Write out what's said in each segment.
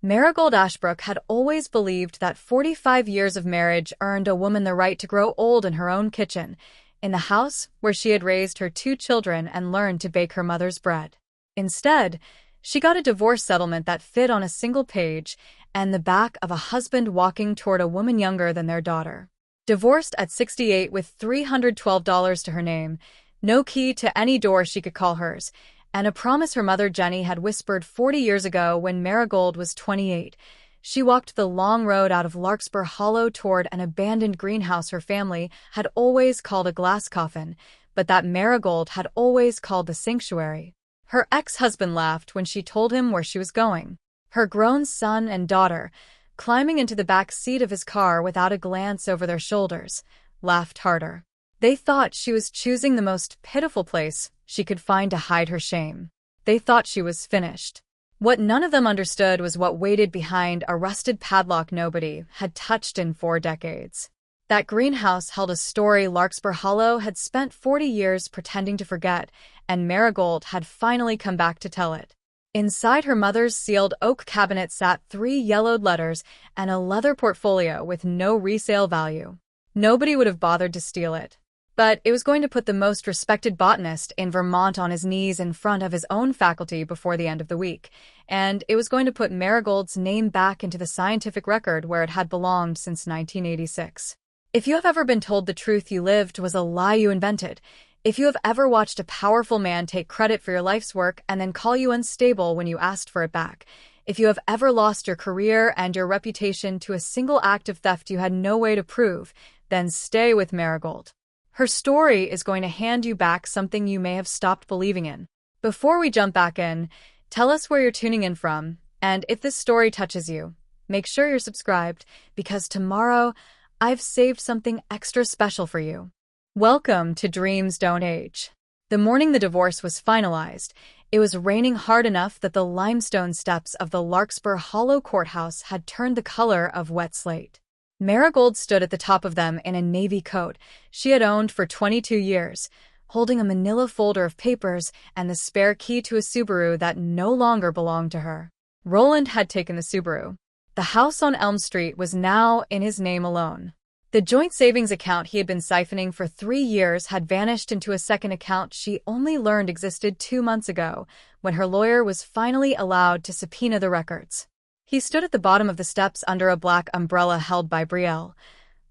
Marigold Ashbrook had always believed that 45 years of marriage earned a woman the right to grow old in her own kitchen, in the house where she had raised her 2 children and learned to bake her mother's bread. Instead, she got a divorce settlement that fit on a single page and the back of a husband walking toward a woman younger than their daughter. Divorced at 68 with $312 to her name, no key to any door she could call hers, and a promise her mother Gennie had whispered 40 years ago when Marigold was 28. She walked the long road out of Larkspur Hollow toward an abandoned greenhouse her family had always called a glass coffin, but that Marigold had always called the sanctuary. Her ex-husband laughed when she told him where she was going. Her grown son and daughter, climbing into the back seat of his car without a glance over their shoulders, laughed harder. They thought she was choosing the most pitiful place she could find to hide her shame. They thought she was finished. What none of them understood was what waited behind a rusted padlock nobody had touched in 4 decades. That greenhouse held a story Larkspur Hollow had spent 40 years pretending to forget, and Marigold had finally come back to tell it. Inside her mother's sealed oak cabinet sat 3 yellowed letters and a leather portfolio with no resale value. Nobody would have bothered to steal it. But it was going to put the most respected botanist in Vermont on his knees in front of his own faculty before the end of the week, and it was going to put Marigold's name back into the scientific record where it had belonged since 1986. If you have ever been told the truth you lived was a lie you invented, if you have ever watched a powerful man take credit for your life's work and then call you unstable when you asked for it back, if you have ever lost your career and your reputation to a single act of theft you had no way to prove, then stay with Marigold. Her story is going to hand you back something you may have stopped believing in. Before we jump back in, tell us where you're tuning in from, and if this story touches you, make sure you're subscribed, because tomorrow I've saved something extra special for you. Welcome to Dreams Don't Age. The morning the divorce was finalized, it was raining hard enough that the limestone steps of the Larkspur Hollow courthouse had turned the color of wet slate. Marigold stood at the top of them in a navy coat she had owned for 22 years, holding a manila folder of papers and the spare key to a Subaru that no longer belonged to her. Roland had taken the Subaru. The house on Elm Street was now in his name alone. The joint savings account he had been siphoning for 3 years had vanished into a second account she only learned existed 2 months ago, when her lawyer was finally allowed to subpoena the records. He stood at the bottom of the steps under a black umbrella held by Betrayal,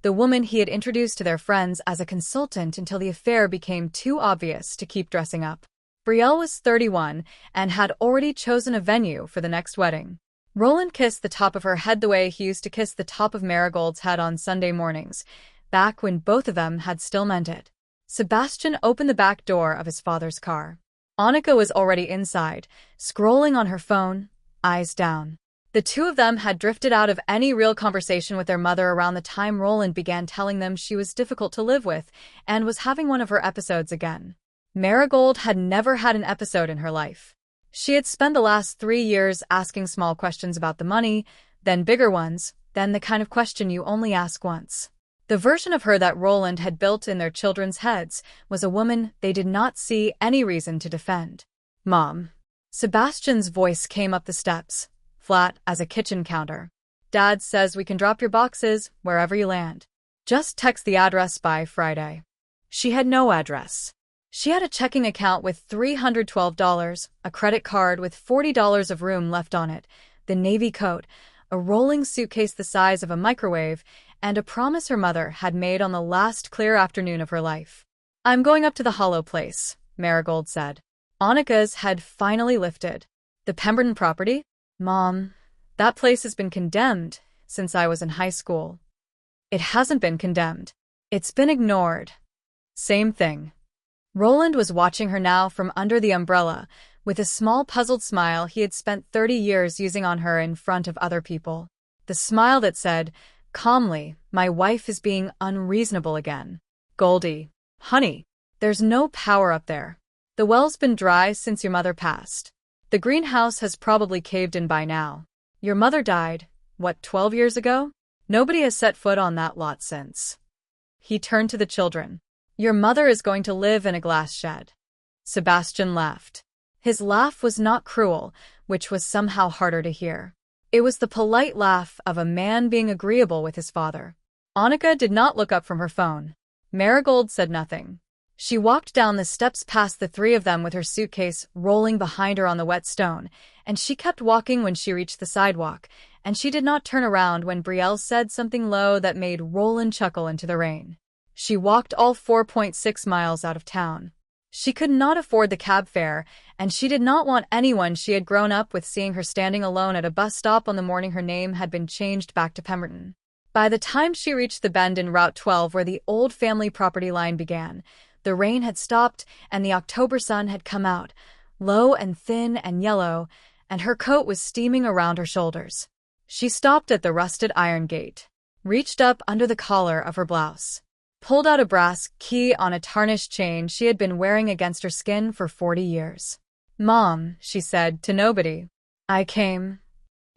the woman he had introduced to their friends as a consultant until the affair became too obvious to keep dressing up. Betrayal was 31 and had already chosen a venue for the next wedding. Roland kissed the top of her head the way he used to kiss the top of Marigold's head on Sunday mornings, back when both of them had still meant it. Sebastian opened the back door of his father's car. Annika was already inside, scrolling on her phone, eyes down. The two of them had drifted out of any real conversation with their mother around the time Roland began telling them she was difficult to live with and was having one of her episodes again. Marigold had never had an episode in her life. She had spent the last 3 years asking small questions about the money, then bigger ones, then the kind of question you only ask once. The version of her that Roland had built in their children's heads was a woman they did not see any reason to defend. Mom. Sebastian's voice came up the steps, flat as a kitchen counter. Dad says we can drop your boxes wherever you land. Just text the address by Friday. She had no address. She had a checking account with $312, a credit card with $40 of room left on it, the navy coat, a rolling suitcase the size of a microwave, and a promise her mother had made on the last clear afternoon of her life. I'm going up to the Hollow place, Marigold said. Annika's head finally lifted. The Pemberton property? Mom, that place has been condemned since I was in high school. It hasn't been condemned. It's been ignored. Same thing. Roland was watching her now from under the umbrella, with a small puzzled smile he had spent 30 years using on her in front of other people. The smile that said, calmly, my wife is being unreasonable again. Goldie, honey, there's no power up there. The well's been dry since your mother passed. The greenhouse has probably caved in by now. Your mother died, what, 12 years ago? Nobody has set foot on that lot since. He turned to the children. Your mother is going to live in a glass shed. Sebastian laughed. His laugh was not cruel, which was somehow harder to hear. It was the polite laugh of a man being agreeable with his father. Annika did not look up from her phone. Marigold said nothing. She walked down the steps past the three of them with her suitcase rolling behind her on the wet stone, and she kept walking when she reached the sidewalk, and she did not turn around when Brielle said something low that made Roland chuckle into the rain. She walked all 4.6 miles out of town. She could not afford the cab fare, and she did not want anyone she had grown up with seeing her standing alone at a bus stop on the morning her name had been changed back to Pemberton. By the time she reached the bend in Route 12 where the old family property line began, the rain had stopped and the October sun had come out, low and thin and yellow, and her coat was steaming around her shoulders. She stopped at the rusted iron gate, reached up under the collar of her blouse, pulled out a brass key on a tarnished chain she had been wearing against her skin for 40 years. "Mom," she said to nobody. "I came."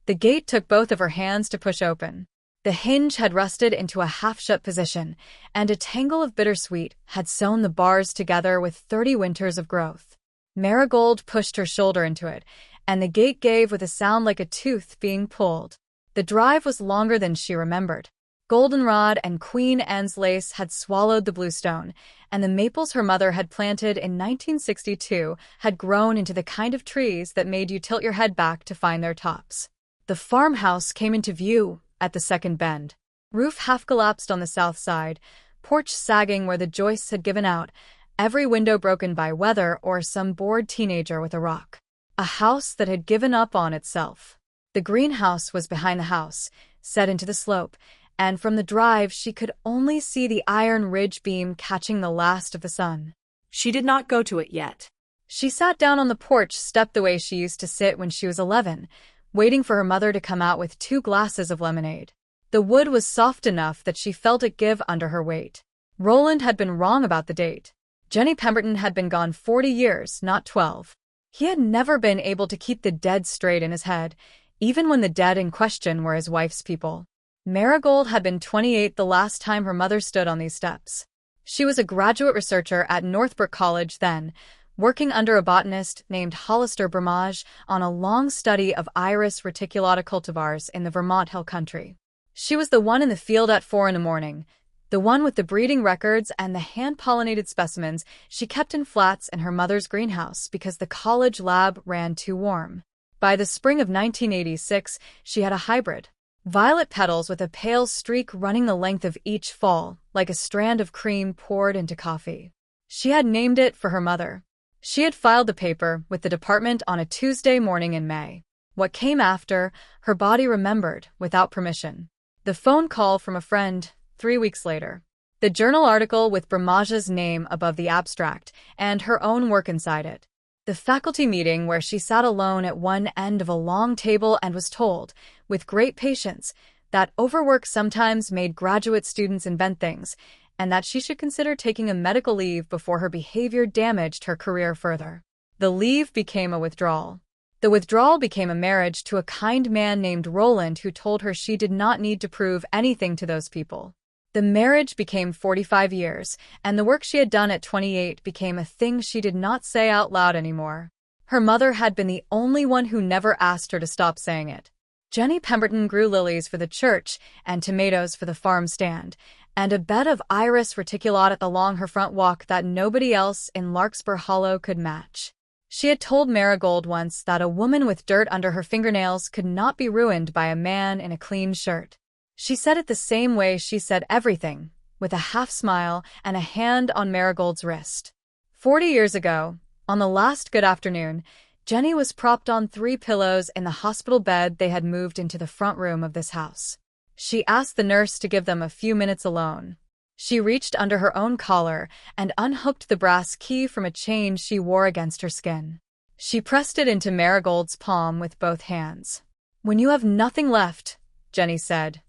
The gate took both of her hands to push open. The hinge had rusted into a half-shut position, and a tangle of bittersweet had sewn the bars together with 30 winters of growth. Marigold pushed her shoulder into it, and the gate gave with a sound like a tooth being pulled. The drive was longer than she remembered. Goldenrod and Queen Anne's lace had swallowed the bluestone, and the maples her mother had planted in 1962 had grown into the kind of trees that made you tilt your head back to find their tops. The farmhouse came into view at the second bend. Roof half-collapsed on the south side, porch sagging where the joists had given out, every window broken by weather or some bored teenager with a rock. A house that had given up on itself. The greenhouse was behind the house, set into the slope, and from the drive she could only see the iron ridge beam catching the last of the sun. She did not go to it yet. She sat down on the porch step the way she used to sit when she was 11, waiting for her mother to come out with 2 glasses of lemonade. The wood was soft enough that she felt it give under her weight. Roland had been wrong about the date. Gennie Pemberton had been gone 40 years, not 12. He had never been able to keep the dead straight in his head, even when the dead in question were his wife's people. Marigold had been 28 the last time her mother stood on these steps. She was a graduate researcher at Northbrook College then, working under a botanist named Hollister Bromage on a long study of Iris reticulata cultivars in the Vermont Hill Country. She was the one in the field at 4 in the morning, the one with the breeding records and the hand-pollinated specimens she kept in flats in her mother's greenhouse because the college lab ran too warm. By the spring of 1986, she had a hybrid. Violet petals with a pale streak running the length of each fall, like a strand of cream poured into coffee. She had named it for her mother. She had filed the paper with the department on a Tuesday morning in May. What came after, her body remembered, without permission. The phone call from a friend, 3 weeks later. The journal article with Bromage's name above the abstract, and her own work inside it. The faculty meeting where she sat alone at one end of a long table and was told, with great patience, that overwork sometimes made graduate students invent things, and that she should consider taking a medical leave before her behavior damaged her career further. The leave became a withdrawal. The withdrawal became a marriage to a kind man named Roland who told her she did not need to prove anything to those people. The marriage became 45 years, and the work she had done at 28 became a thing she did not say out loud anymore. Her mother had been the only one who never asked her to stop saying it. Gennie Pemberton grew lilies for the church and tomatoes for the farm stand, and a bed of Iris reticulata along her front walk that nobody else in Larkspur Hollow could match. She had told Marigold once that a woman with dirt under her fingernails could not be ruined by a man in a clean shirt. She said it the same way she said everything, with a half-smile and a hand on Marigold's wrist. 40 years ago, on the last good afternoon, Gennie was propped on 3 pillows in the hospital bed they had moved into the front room of this house. She asked the nurse to give them a few minutes alone. She reached under her own collar and unhooked the brass key from a chain she wore against her skin. She pressed it into Marigold's palm with both hands. "When you have nothing left," Gennie said,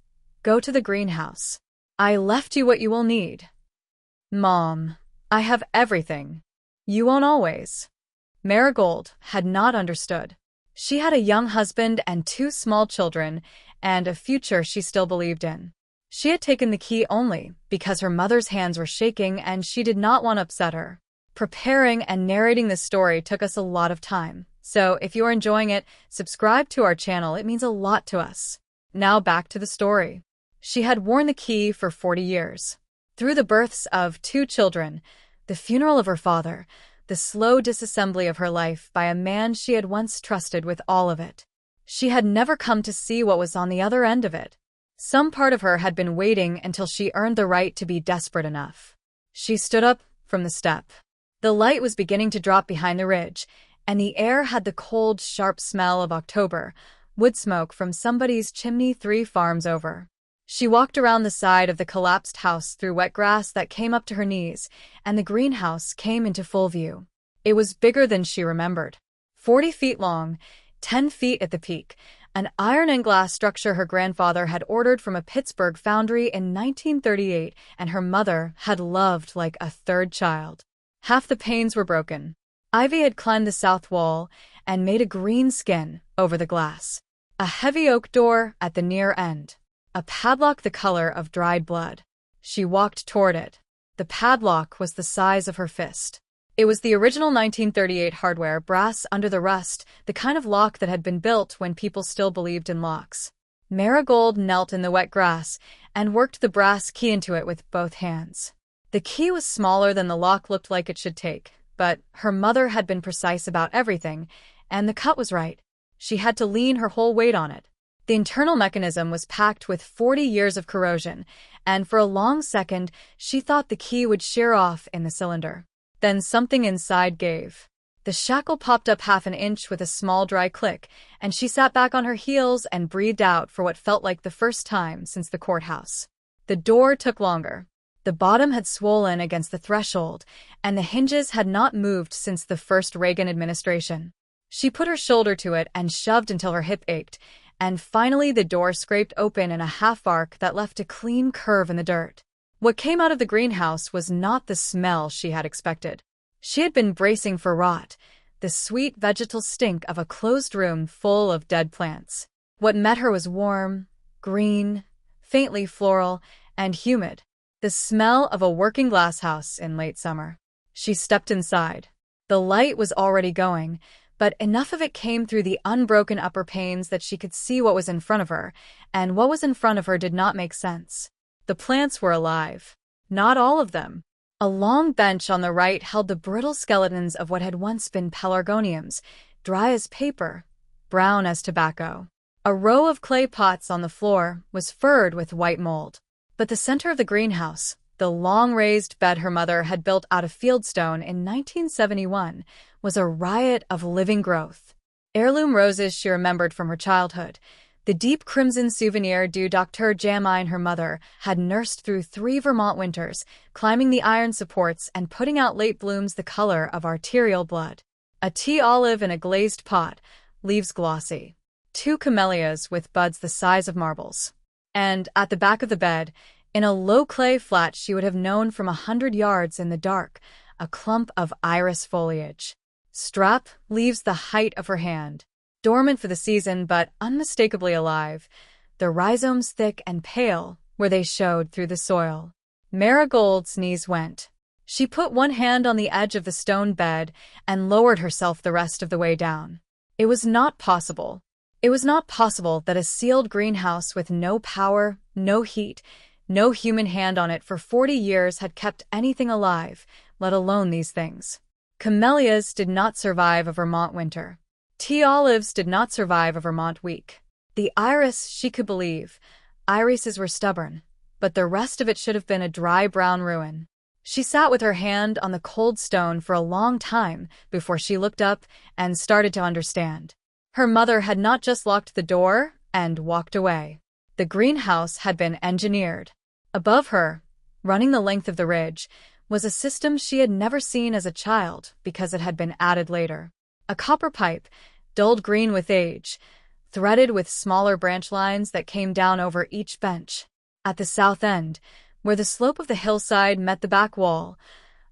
"go to the greenhouse. I left you what you will need." "Mom, I have everything. You won't always." Marigold had not understood. She had a young husband and 2 small children, and a future she still believed in. She had taken the key only because her mother's hands were shaking and she did not want to upset her. Preparing and narrating this story took us a lot of time, So if you're enjoying it, subscribe to our channel. It means a lot to us. Now back to the story. She had worn the key for 40 years. Through the births of 2 children, the funeral of her father, the slow disassembly of her life by a man she had once trusted with all of it. She had never come to see what was on the other end of it. Some part of her had been waiting until she earned the right to be desperate enough. She stood up from the step. The light was beginning to drop behind the ridge, and the air had the cold, sharp smell of October, wood smoke from somebody's chimney 3 farms over. She walked around the side of the collapsed house through wet grass that came up to her knees, and the greenhouse came into full view. It was bigger than she remembered. 40 feet long, 10 feet at the peak, an iron and glass structure her grandfather had ordered from a Pittsburgh foundry in 1938, and her mother had loved like a 3rd child. Half the panes were broken. Ivy had climbed the south wall and made a green skin over the glass. A heavy oak door at the near end. A padlock the color of dried blood. She walked toward it. The padlock was the size of her fist. It was the original 1938 hardware, brass under the rust, the kind of lock that had been built when people still believed in locks. Marigold knelt in the wet grass and worked the brass key into it with both hands. The key was smaller than the lock looked like it should take, but her mother had been precise about everything, and the cut was right. She had to lean her whole weight on it. The internal mechanism was packed with 40 years of corrosion, and for a long second, she thought the key would shear off in the cylinder. Then something inside gave. The shackle popped up half an inch with a small dry click, and she sat back on her heels and breathed out for what felt like the first time since the courthouse. The door took longer. The bottom had swollen against the threshold, and the hinges had not moved since the first Reagan administration. She put her shoulder to it and shoved until her hip ached, and finally the door scraped open in a half-arc that left a clean curve in the dirt. What came out of the greenhouse was not the smell she had expected. She had been bracing for rot, the sweet vegetal stink of a closed room full of dead plants. What met her was warm, green, faintly floral, and humid. The smell of a working glasshouse in late summer. She stepped inside. The light was already going, but enough of it came through the unbroken upper panes that she could see what was in front of her, and what was in front of her did not make sense. The plants were alive. Not all of them. A long bench on the right held the brittle skeletons of what had once been pelargoniums, dry as paper, brown as tobacco. A row of clay pots on the floor was furred with white mold. But the center of the greenhouse, the long raised bed her mother had built out of fieldstone in 1971, was a riot of living growth. Heirloom roses she remembered from her childhood, the deep crimson souvenir du Dr. Jamine her mother had nursed through 3 Vermont winters, climbing the iron supports and putting out late blooms the color of arterial blood. A tea olive in a glazed pot, leaves glossy. 2 camellias with buds the size of marbles. And at the back of the bed, in a low clay flat she would have known from 100 yards in the dark, a clump of iris foliage. Strap, leaves the height of her hand. Dormant for the season, but unmistakably alive. The rhizomes thick and pale, where they showed through the soil. Marigold's knees went. She put one hand on the edge of the stone bed and lowered herself the rest of the way down. It was not possible. It was not possible that a sealed greenhouse with no power, no heat, no human hand on it for 40 years had kept anything alive, let alone these things. Camellias did not survive a Vermont winter. Tea olives did not survive a Vermont week. The iris she could believe. Irises were stubborn, but the rest of it should have been a dry brown ruin. She sat with her hand on the cold stone for a long time before she looked up and started to understand. Her mother had not just locked the door and walked away. The greenhouse had been engineered. Above her, running the length of the ridge, was a system she had never seen as a child because it had been added later. A copper pipe, dulled green with age, threaded with smaller branch lines that came down over each bench. At the south end, where the slope of the hillside met the back wall,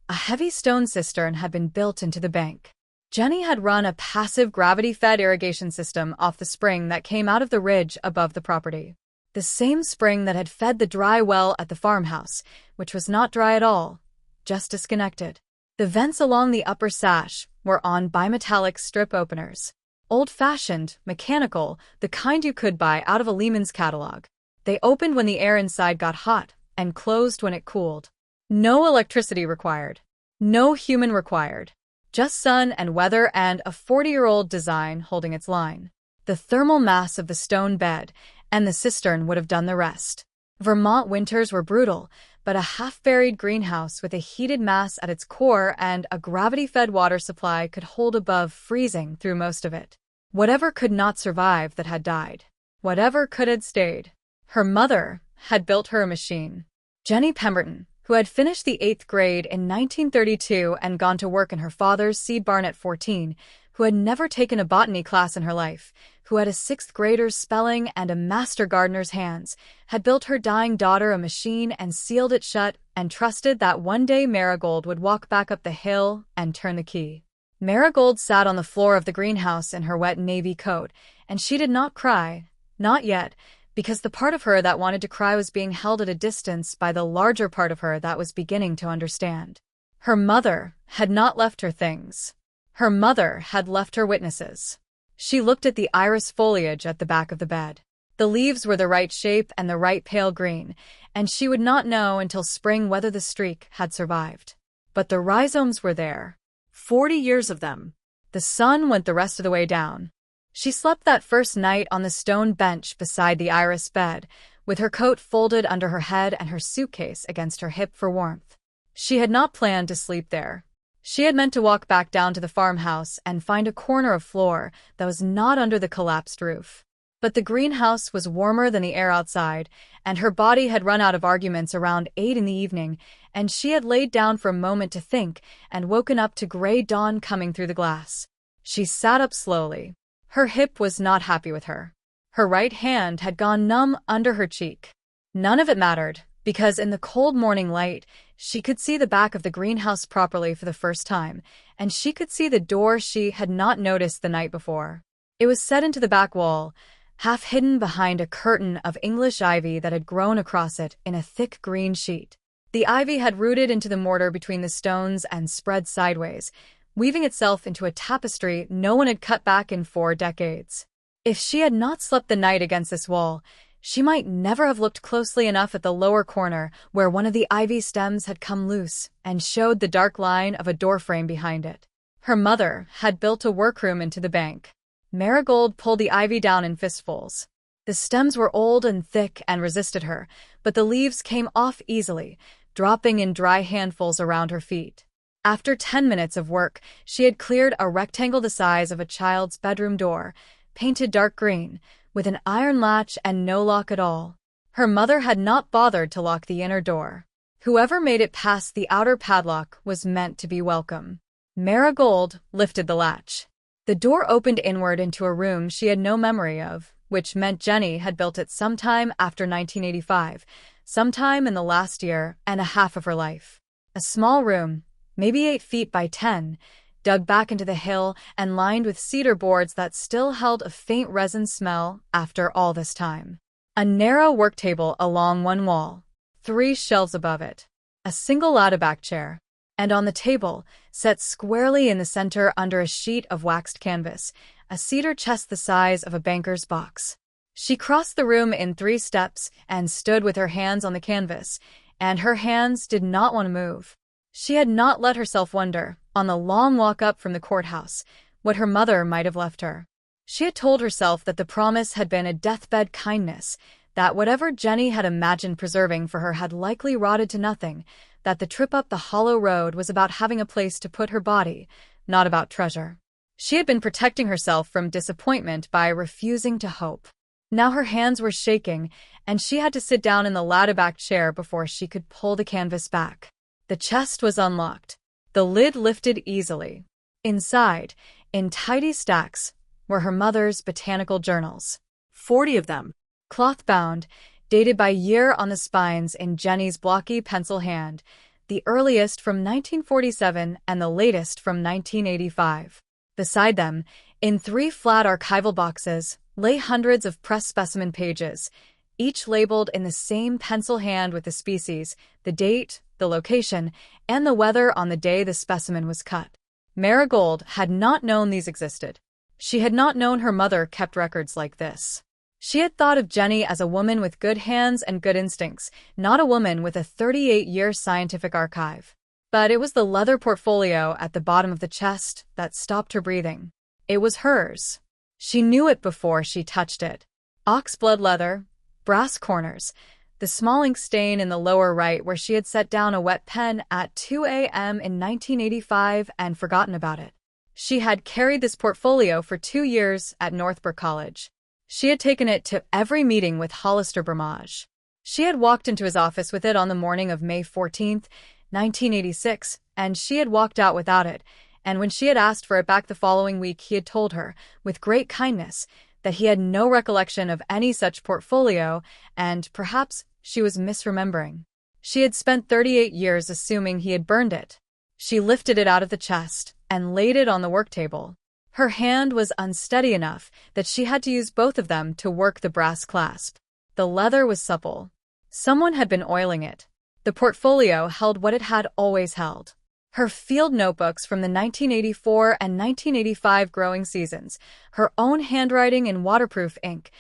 a heavy stone cistern had been built into the bank. Gennie had run a passive gravity-fed irrigation system off the spring that came out of the ridge above the property. The same spring that had fed the dry well at the farmhouse, which was not dry at all, just disconnected. The vents along the upper sash were on bimetallic strip openers. Old-fashioned, mechanical, the kind you could buy out of a Lehman's catalog. They opened when the air inside got hot and closed when it cooled. No electricity required. No human required. Just sun and weather and a 40-year-old design holding its line. The thermal mass of the stone bed and the cistern would have done the rest. Vermont winters were brutal, but a half-buried greenhouse with a heated mass at its core and a gravity-fed water supply could hold above freezing through most of it. Whatever could not survive that had died. Whatever could had stayed. Her mother had built her a machine. Gennie Pemberton, who had finished the 8th grade in 1932 and gone to work in her father's seed barn at 14, who had never taken a botany class in her life, who had a 6th grader's spelling and a master gardener's hands, had built her dying daughter a machine and sealed it shut and trusted that one day Marigold would walk back up the hill and turn the key. Marigold sat on the floor of the greenhouse in her wet navy coat, and she did not cry, not yet, because the part of her that wanted to cry was being held at a distance by the larger part of her that was beginning to understand. Her mother had not left her things. Her mother had left her witnesses. She looked at the iris foliage at the back of the bed. The leaves were the right shape and the right pale green, and she would not know until spring whether the streak had survived. But the rhizomes were there. 40 years of them. The sun went the rest of the way down. She slept that first night on the stone bench beside the iris bed, with her coat folded under her head and her suitcase against her hip for warmth. She had not planned to sleep there. She had meant to walk back down to the farmhouse and find a corner of floor that was not under the collapsed roof. But the greenhouse was warmer than the air outside, and her body had run out of arguments around 8 in the evening, and she had laid down for a moment to think and woken up to gray dawn coming through the glass. She sat up slowly. Her hip was not happy with her. Her right hand had gone numb under her cheek. None of it mattered, because in the cold morning light, she could see the back of the greenhouse properly for the first time, and she could see the door she had not noticed the night before. It was set into the back wall, half hidden behind a curtain of English ivy that had grown across it in a thick green sheet. The ivy had rooted into the mortar between the stones and spread sideways, weaving itself into a tapestry no one had cut back in 4 decades. If she had not slept the night against this wall, she might never have looked closely enough at the lower corner where one of the ivy stems had come loose and showed the dark line of a doorframe behind it. Her mother had built a workroom into the bank. Marigold pulled the ivy down in fistfuls. The stems were old and thick and resisted her, but the leaves came off easily, dropping in dry handfuls around her feet. After 10 minutes of work, she had cleared a rectangle the size of a child's bedroom door, painted dark green, with an iron latch and no lock at all. Her mother had not bothered to lock the inner door. Whoever made it past the outer padlock was meant to be welcome. Marigold lifted the latch. The door opened inward into a room she had no memory of, which meant Gennie had built it sometime after 1985, sometime in the last year and a half of her life. A small room, maybe 8 feet by 10, dug back into the hill and lined with cedar boards that still held a faint resin smell after all this time. A narrow work table along one wall, 3 shelves above it, a single ladder-back chair, and on the table, set squarely in the center under a sheet of waxed canvas, a cedar chest the size of a banker's box. She crossed the room in 3 steps and stood with her hands on the canvas, and her hands did not want to move. She had not let herself wonder, on the long walk up from the courthouse, what her mother might have left her. She had told herself that the promise had been a deathbed kindness, that whatever Gennie had imagined preserving for her had likely rotted to nothing, that the trip up the hollow road was about having a place to put her body, not about treasure. She had been protecting herself from disappointment by refusing to hope. Now her hands were shaking, and she had to sit down in the ladder-back chair before she could pull the canvas back. The chest was unlocked. The lid lifted easily. Inside, in tidy stacks, were her mother's botanical journals. 40 of them. Cloth-bound, dated by year on the spines in Gennie's blocky pencil hand, the earliest from 1947 and the latest from 1985. Beside them, in 3 flat archival boxes, lay hundreds of press specimen pages, each labeled in the same pencil hand with the species, the date, the location, and the weather on the day the specimen was cut. Marigold had not known these existed. She had not known her mother kept records like this. She had thought of Gennie as a woman with good hands and good instincts, not a woman with a 38-year scientific archive. But it was the leather portfolio at the bottom of the chest that stopped her breathing. It was hers. She knew it before she touched it. Oxblood leather, brass corners, the small ink stain in the lower right where she had set down a wet pen at 2 a.m. in 1985 and forgotten about it. She had carried this portfolio for 2 years at Northbrook College. She had taken it to every meeting with Hollister Bromage. She had walked into his office with it on the morning of May 14, 1986, and she had walked out without it, and when she had asked for it back the following week, he had told her, with great kindness, that he had no recollection of any such portfolio, and perhaps she was misremembering. She had spent 38 years assuming he had burned it. She lifted it out of the chest and laid it on the work table. Her hand was unsteady enough that she had to use both of them to work the brass clasp. The leather was supple. Someone had been oiling it. The portfolio held what it had always held. Her field notebooks from the 1984 and 1985 growing seasons, her own handwriting in waterproof ink,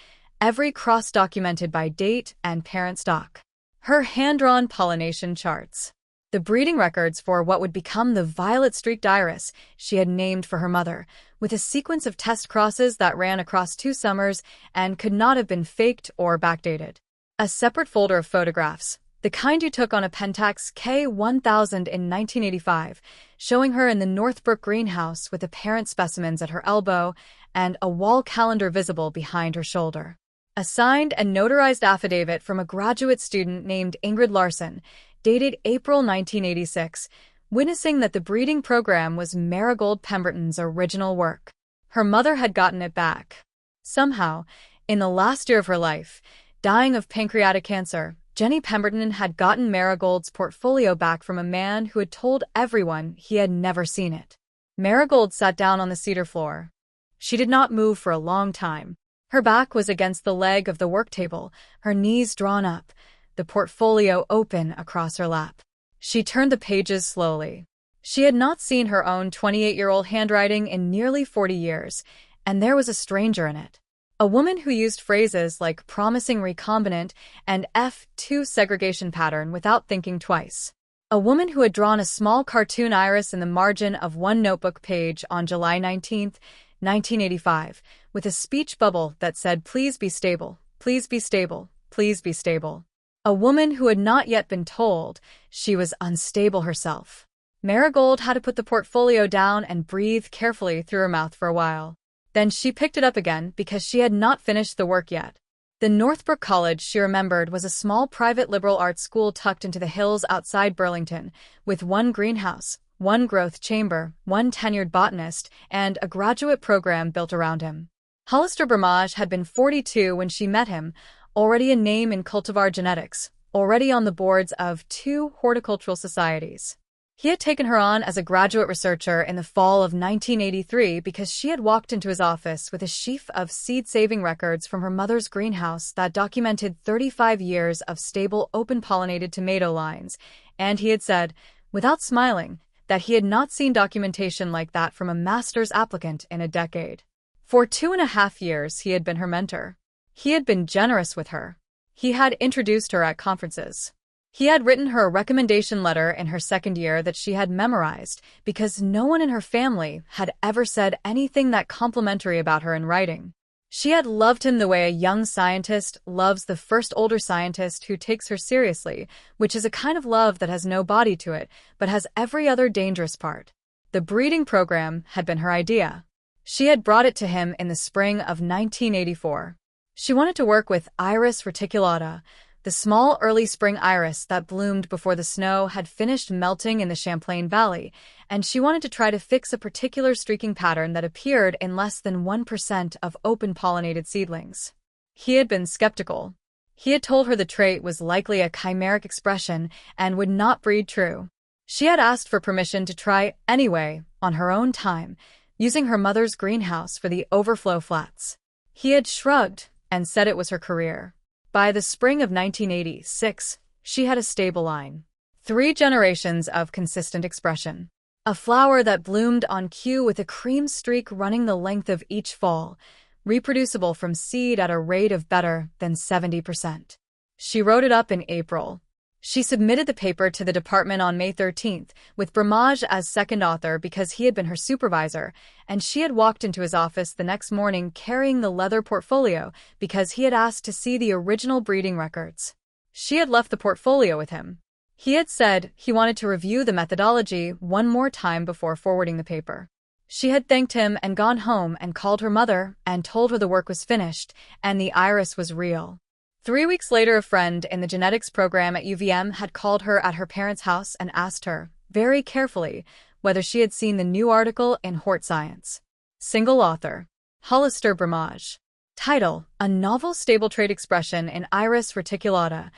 every cross documented by date and parent stock. Her hand-drawn pollination charts. The breeding records for what would become the violet-streaked iris she had named for her mother, with a sequence of test crosses that ran across 2 summers and could not have been faked or backdated. A separate folder of photographs, the kind you took on a Pentax K1000 in 1985, showing her in the Northbrook greenhouse with apparent specimens at her elbow and a wall calendar visible behind her shoulder. A signed and notarized affidavit from a graduate student named Ingrid Larson, dated April 1986, witnessing that the breeding program was Marigold Pemberton's original work. Her mother had gotten it back. Somehow, in the last year of her life, dying of pancreatic cancer, Gennie Pemberton had gotten Marigold's portfolio back from a man who had told everyone he had never seen it. Marigold sat down on the cedar floor. She did not move for a long time. Her back was against the leg of the work table, her knees drawn up, the portfolio open across her lap. She turned the pages slowly. She had not seen her own 28-year-old handwriting in nearly 40 years, and there was a stranger in it. A woman who used phrases like promising recombinant and F2 segregation pattern without thinking twice. A woman who had drawn a small cartoon iris in the margin of one notebook page on July 19, 1985, with a speech bubble that said, "Please be stable, please be stable, please be stable." A woman who had not yet been told she was unstable herself. Marigold had to put the portfolio down and breathe carefully through her mouth for a while. Then she picked it up again because she had not finished the work yet. The Northbrook College, she remembered, was a small private liberal arts school tucked into the hills outside Burlington, with one greenhouse, one growth chamber, one tenured botanist, and a graduate program built around him. Hollister Bromage had been 42 when she met him, already a name in cultivar genetics, already on the boards of 2 horticultural societies. He had taken her on as a graduate researcher in the fall of 1983 because she had walked into his office with a sheaf of seed-saving records from her mother's greenhouse that documented 35 years of stable open-pollinated tomato lines, and he had said, without smiling, that he had not seen documentation like that from a master's applicant in a decade. For 2.5 years he had been her mentor. He had been generous with her. He had introduced her at conferences. He had written her a recommendation letter in her second year that she had memorized because no one in her family had ever said anything that complimentary about her in writing. She had loved him the way a young scientist loves the first older scientist who takes her seriously, which is a kind of love that has no body to it, but has every other dangerous part. The breeding program had been her idea. She had brought it to him in the spring of 1984. She wanted to work with Iris reticulata, the small early spring iris that bloomed before the snow had finished melting in the Champlain Valley, and she wanted to try to fix a particular streaking pattern that appeared in less than 1% of open-pollinated seedlings. He had been skeptical. He had told her the trait was likely a chimeric expression and would not breed true. She had asked for permission to try anyway, on her own time, using her mother's greenhouse for the overflow flats. He had shrugged and said it was her career. By the spring of 1986, she had a stable line. 3 generations of consistent expression. A flower that bloomed on cue with a cream streak running the length of each fall, reproducible from seed at a rate of better than 70%. She wrote it up in April. She submitted the paper to the department on May 13th, with Bramaj as second author because he had been her supervisor, and she had walked into his office the next morning carrying the leather portfolio because he had asked to see the original breeding records. She had left the portfolio with him. He had said he wanted to review the methodology one more time before forwarding the paper. She had thanked him and gone home and called her mother and told her the work was finished and the iris was real. 3 weeks later, a friend in the genetics program at UVM had called her at her parents' house and asked her, very carefully, whether she had seen the new article in Hort Science. Single author. Hollister Bramaj. Title: A Novel Stable Trait Expression in Iris Reticulata.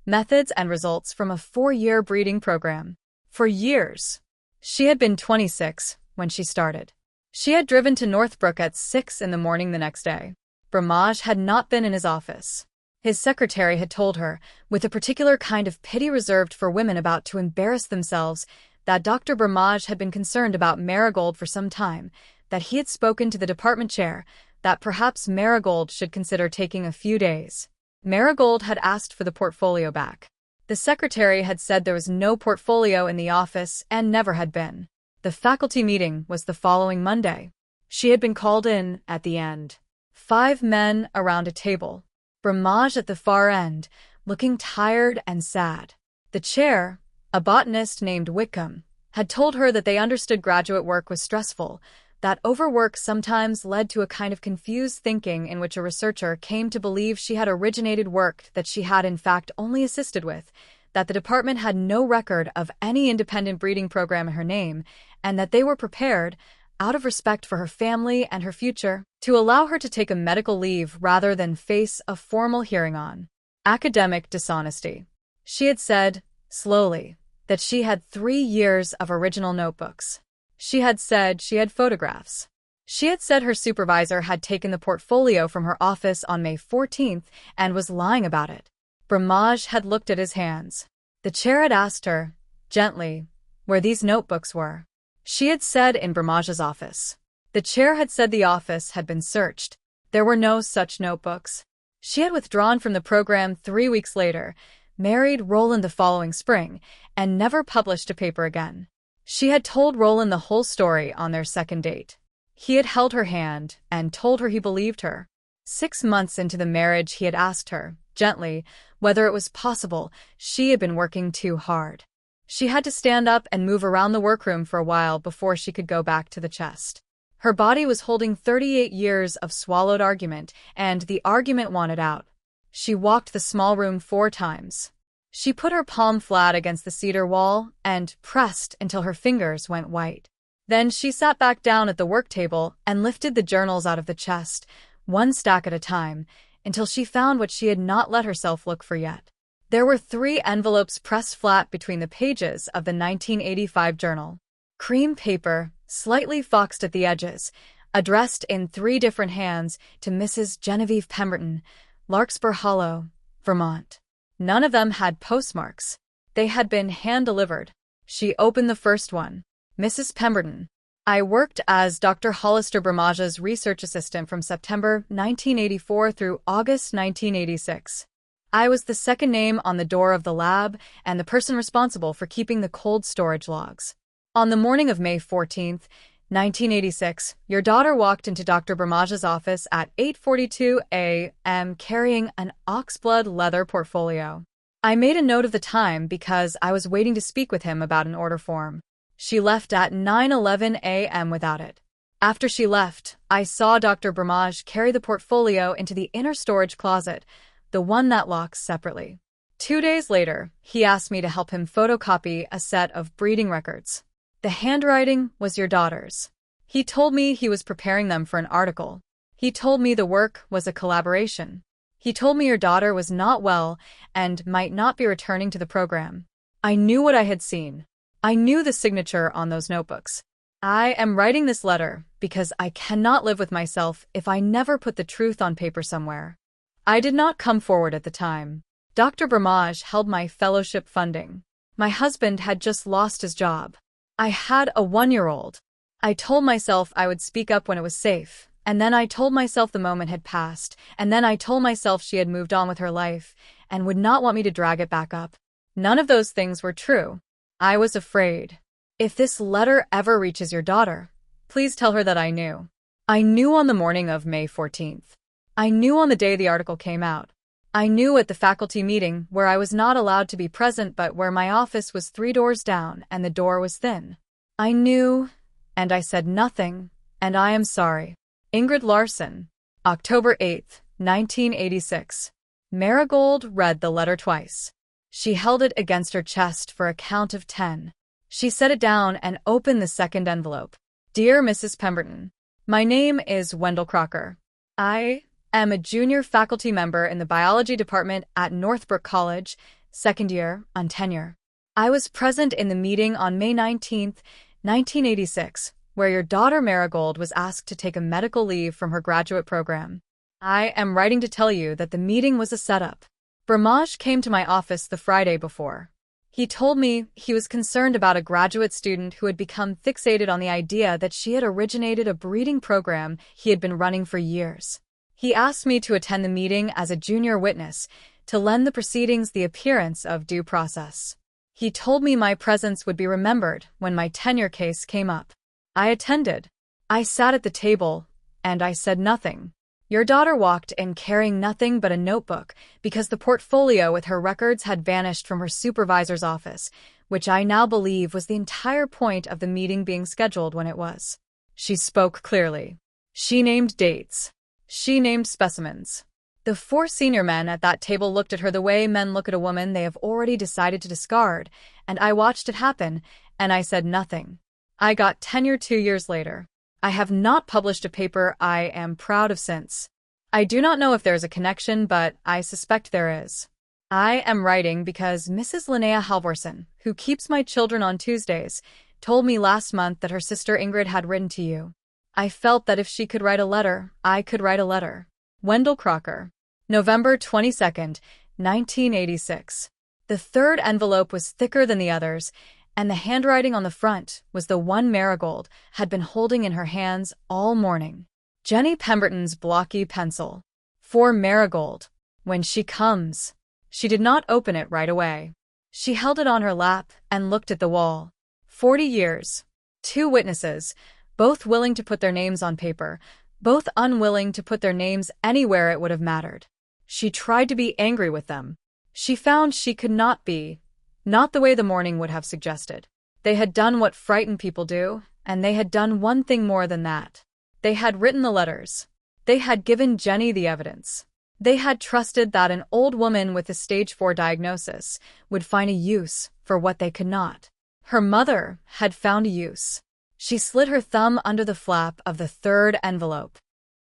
Methods and Results from a 4-year breeding program. For years. She had been 26 when she started. She had driven to Northbrook at 6 in the morning the next day. Bramaj had not been in his office. His secretary had told her, with a particular kind of pity reserved for women about to embarrass themselves, that Dr. Bramaj had been concerned about Marigold for some time, that he had spoken to the department chair, that perhaps Marigold should consider taking a few days. Marigold had asked for the portfolio back. The secretary had said there was no portfolio in the office and never had been. The faculty meeting was the following Monday. She had been called in at the end. 5 men around a table. Bramaj at the far end, looking tired and sad. The chair, a botanist named Whitcomb, had told her that they understood graduate work was stressful, that overwork sometimes led to a kind of confused thinking in which a researcher came to believe she had originated work that she had in fact only assisted with, that the department had no record of any independent breeding program in her name, and that they were prepared, out of respect for her family and her future, to allow her to take a medical leave rather than face a formal hearing on academic dishonesty. She had said, slowly, that she had 3 years of original notebooks. She had said she had photographs. She had said her supervisor had taken the portfolio from her office on May 14th and was lying about it. Bramaj had looked at his hands. The chair had asked her, gently, where these notebooks were. She had said in Bramaj's office. The chair had said the office had been searched. There were no such notebooks. She had withdrawn from the program 3 weeks later, married Roland the following spring, and never published a paper again. She had told Roland the whole story on their second date. He had held her hand and told her he believed her. 6 months into the marriage, he had asked her, gently, whether it was possible she had been working too hard. She had to stand up and move around the workroom for a while before she could go back to the chest. Her body was holding 38 years of swallowed argument, and the argument wanted out. She walked the small room 4 times. She put her palm flat against the cedar wall and pressed until her fingers went white. Then she sat back down at the work table and lifted the journals out of the chest, 1 stack at a time, until she found what she had not let herself look for yet. There were 3 envelopes pressed flat between the pages of the 1985 journal. Cream paper, slightly foxed at the edges, addressed in 3 different hands to Mrs. Genevieve Pemberton, Larkspur Hollow, Vermont. None of them had postmarks. They had been hand-delivered. She opened the first one. Mrs. Pemberton. I worked as Dr. Hollister Bramaj's research assistant from September 1984 through August 1986. I was the second name on the door of the lab and the person responsible for keeping the cold storage logs. On the morning of May 14th, 1986, your daughter walked into Dr. Bramaj's office at 8:42 a.m. carrying an oxblood leather portfolio. I made a note of the time because I was waiting to speak with him about an order form. She left at 9:11 a.m. without it. After she left, I saw Dr. Bramaj carry the portfolio into the inner storage closet, the one that locks separately. 2 days later, he asked me to help him photocopy a set of breeding records. The handwriting was your daughter's. He told me he was preparing them for an article. He told me the work was a collaboration. He told me your daughter was not well and might not be returning to the program. I knew what I had seen. I knew the signature on those notebooks. I am writing this letter because I cannot live with myself if I never put the truth on paper somewhere. I did not come forward at the time. Dr. Bramaj held my fellowship funding. My husband had just lost his job. I had a 1-year-old. I told myself I would speak up when it was safe, and then I told myself the moment had passed, and then I told myself she had moved on with her life and would not want me to drag it back up. None of those things were true. I was afraid. If this letter ever reaches your daughter, please tell her that I knew. I knew on the morning of May 14th. I knew on the day the article came out. I knew at the faculty meeting where I was not allowed to be present but where my office was 3 doors down and the door was thin. I knew, and I said nothing, and I am sorry. Ingrid Larson, October 8, 1986. Marigold read the letter twice. She held it against her chest for a count of 10. She set it down and opened the second envelope. Dear Mrs. Pemberton, my name is Wendell Crocker. I am a junior faculty member in the biology department at Northbrook College, second year, on tenure. I was present in the meeting on May 19, 1986, where your daughter Marigold was asked to take a medical leave from her graduate program. I am writing to tell you that the meeting was a setup. Bramage came to my office the Friday before. He told me he was concerned about a graduate student who had become fixated on the idea that she had originated a breeding program he had been running for years. He asked me to attend the meeting as a junior witness to lend the proceedings the appearance of due process. He told me my presence would be remembered when my tenure case came up. I attended. I sat at the table, and I said nothing. Your daughter walked in carrying nothing but a notebook because the portfolio with her records had vanished from her supervisor's office, which I now believe was the entire point of the meeting being scheduled when it was. She spoke clearly. She named dates. She named specimens. The 4 senior men at that table looked at her the way men look at a woman they have already decided to discard, and I watched it happen, and I said nothing. I got tenure 2 years later. I have not published a paper I am proud of since. I do not know if there is a connection, but I suspect there is. I am writing because Mrs. Linnea Halvorson, who keeps my children on Tuesdays, told me last month that her sister Ingrid had written to you. I felt that if she could write a letter, I could write a letter. Wendell Crocker. November 22, 1986. The third envelope was thicker than the others, and the handwriting on the front was the one Marigold had been holding in her hands all morning. Gennie Pemberton's blocky pencil. For Marigold. When she comes. She did not open it right away. She held it on her lap and looked at the wall. 40 years. 2 witnesses, both willing to put their names on paper, both unwilling to put their names anywhere it would have mattered. She tried to be angry with them. She found she could not be, not the way the morning would have suggested. They had done what frightened people do, and they had done one thing more than that. They had written the letters. They had given Gennie the evidence. They had trusted that an old woman with a stage 4 diagnosis would find a use for what they could not. Her mother had found a use. She slid her thumb under the flap of the third envelope.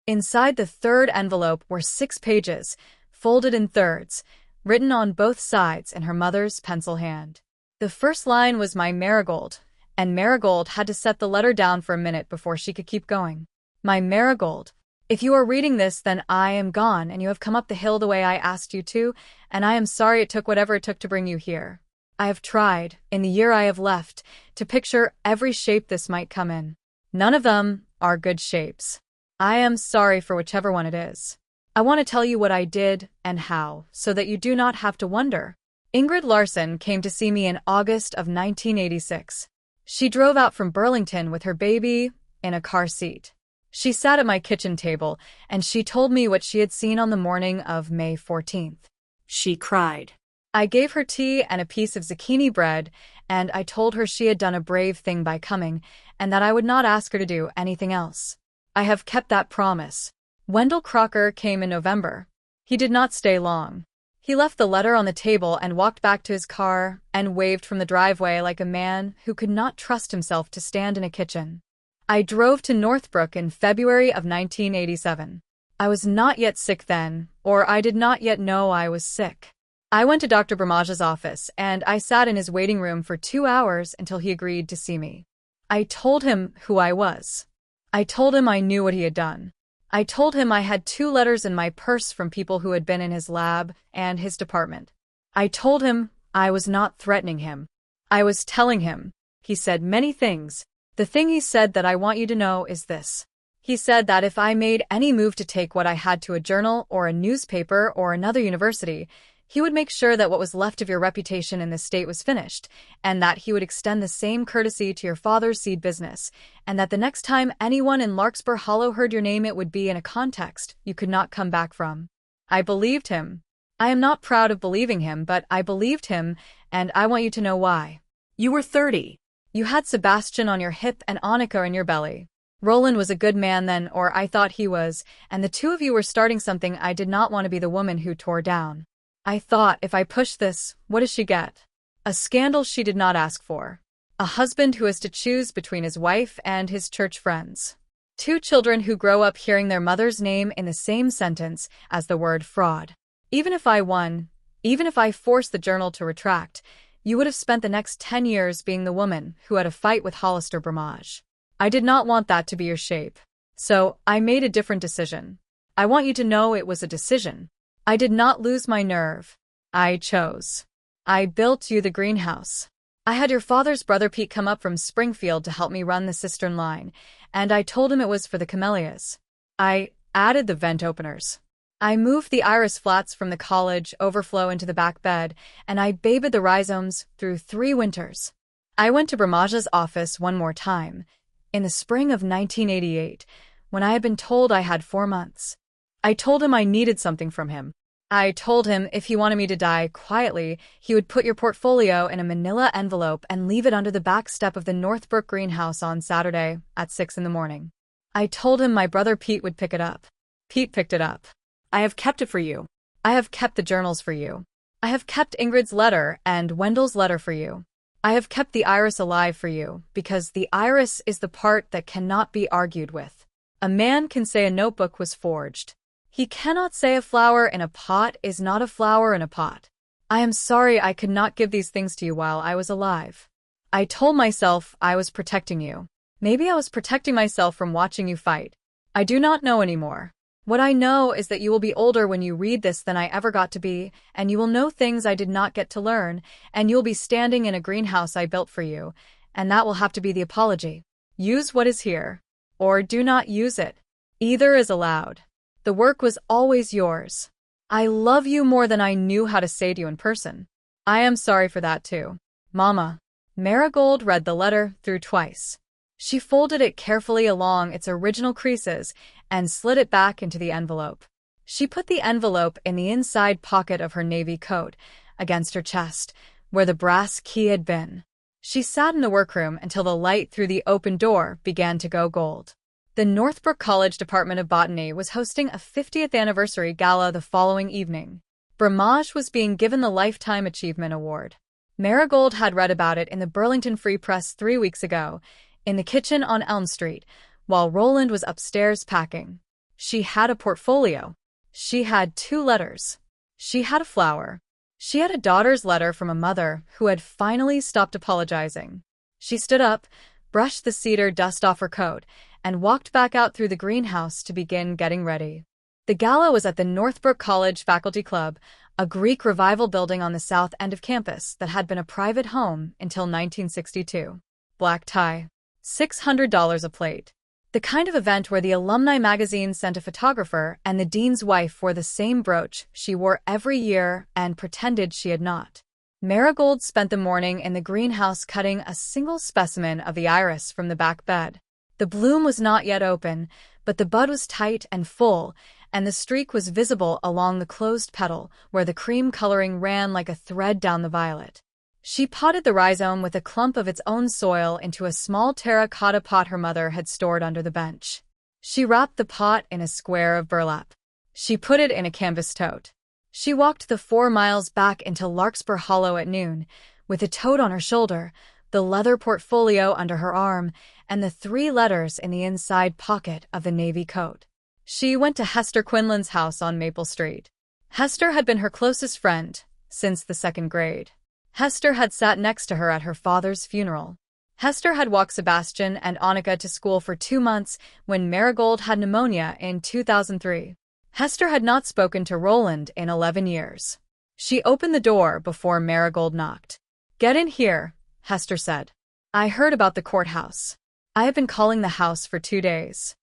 Inside the third envelope were 6 pages, folded in thirds, written on both sides in her mother's pencil hand. The first line was my Marigold, and Marigold had to set the letter down for a minute before she could keep going. My Marigold, if you are reading this, then I am gone and you have come up the hill the way I asked you to, and I am sorry it took whatever it took to bring you here. I have tried, in the year I have left, to picture every shape this might come in. None of them are good shapes. I am sorry for whichever one it is. I want to tell you what I did and how, so that you do not have to wonder. Ingrid Larson came to see me in August of 1986. She drove out from Burlington with her baby in a car seat. She sat at my kitchen table, and she told me what she had seen on the morning of May 14th. She cried. I gave her tea and a piece of zucchini bread, and I told her she had done a brave thing by coming, and that I would not ask her to do anything else. I have kept that promise. Wendell Crocker came in November. He did not stay long. He left the letter on the table and walked back to his car and waved from the driveway like a man who could not trust himself to stand in a kitchen. I drove to Northbrook in February of 1987. I was not yet sick then, or I did not yet know I was sick. I went to Dr. Bramage's office, and I sat in his waiting room for 2 hours until he agreed to see me. I told him who I was. I told him I knew what he had done. I told him I had 2 letters in my purse from people who had been in his lab and his department. I told him I was not threatening him. I was telling him. He said many things. The thing he said that I want you to know is this. He said that if I made any move to take what I had to a journal or a newspaper or another university, he would make sure that what was left of your reputation in the state was finished, and that he would extend the same courtesy to your father's seed business, and that the next time anyone in Larkspur Hollow heard your name it would be in a context you could not come back from. I believed him. I am not proud of believing him, but I believed him, and I want you to know why. You were 30. You had Sebastian on your hip and Annika in your belly. Roland was a good man then, or I thought he was, and the two of you were starting something. I did not want to be the woman who tore down. I thought, if I push this, what does she get? A scandal she did not ask for. A husband who has to choose between his wife and his church friends. 2 children who grow up hearing their mother's name in the same sentence as the word fraud. Even if I won, even if I forced the journal to retract, you would have spent the next 10 years being the woman who had a fight with Hollister Bramage. I did not want that to be your shape. So, I made a different decision. I want you to know it was a decision. I did not lose my nerve. I chose. I built you the greenhouse. I had your father's brother Pete come up from Springfield to help me run the cistern line, and I told him it was for the camellias. I added the vent openers. I moved the iris flats from the college overflow into the back bed, and I babed the rhizomes through 3 winters. I went to Bramage's office one more time, in the spring of 1988, when I had been told I had 4 months. I told him I needed something from him. I told him if he wanted me to die quietly, he would put your portfolio in a manila envelope and leave it under the back step of the Northbrook greenhouse on Saturday at 6 in the morning. I told him my brother Pete would pick it up. Pete picked it up. I have kept it for you. I have kept the journals for you. I have kept Ingrid's letter and Wendell's letter for you. I have kept the iris alive for you, because the iris is the part that cannot be argued with. A man can say a notebook was forged. He cannot say a flower in a pot is not a flower in a pot. I am sorry I could not give these things to you while I was alive. I told myself I was protecting you. Maybe I was protecting myself from watching you fight. I do not know anymore. What I know is that you will be older when you read this than I ever got to be, and you will know things I did not get to learn, and you will be standing in a greenhouse I built for you, and that will have to be the apology. Use what is here, or do not use it. Either is allowed. The work was always yours. I love you more than I knew how to say to you in person. I am sorry for that too. Mama. Marigold read the letter through twice. She folded it carefully along its original creases and slid it back into the envelope. She put the envelope in the inside pocket of her navy coat, against her chest, where the brass key had been. She sat in the workroom until the light through the open door began to go gold. The Northbrook College Department of Botany was hosting a 50th anniversary gala the following evening. Bramage was being given the Lifetime Achievement Award. Marigold had read about it in the Burlington Free Press 3 weeks ago, in the kitchen on Elm Street, while Roland was upstairs packing. She had a portfolio. She had 2 letters. She had a flower. She had a daughter's letter from a mother who had finally stopped apologizing. She stood up, brushed the cedar dust off her coat, and walked back out through the greenhouse to begin getting ready. The gala was at the Northbrook College Faculty Club, a Greek revival building on the south end of campus that had been a private home until 1962. Black tie. $600 a plate. The kind of event where the alumni magazine sent a photographer and the dean's wife wore the same brooch she wore every year and pretended she had not. Marigold spent the morning in the greenhouse cutting a single specimen of the iris from the back bed. The bloom was not yet open, but the bud was tight and full, and the streak was visible along the closed petal where the cream coloring ran like a thread down the violet. She potted the rhizome with a clump of its own soil into a small terracotta pot her mother had stored under the bench. She wrapped the pot in a square of burlap. She put it in a canvas tote. She walked the 4 miles back into Larkspur Hollow at noon, with a tote on her shoulder, the leather portfolio under her arm, and the 3 letters in the inside pocket of the navy coat. She went to Hester Quinlan's house on Maple Street. Hester had been her closest friend since the 2nd grade. Hester had sat next to her at her father's funeral. Hester had walked Sebastian and Annika to school for 2 months when Marigold had pneumonia in 2003. Hester had not spoken to Roland in 11 years. She opened the door before Marigold knocked. "Get in here," Hester said. I heard about the courthouse. I have been calling the house for 2 days.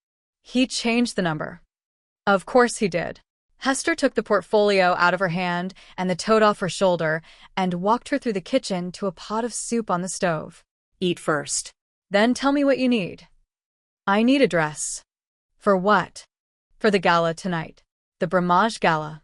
He changed the number. Of course he did. Hester took the portfolio out of her hand and the tote off her shoulder and walked her through the kitchen to a pot of soup on the stove. Eat first. Then tell me what you need. I need a dress. For what? For the gala tonight. The Bramage Gala.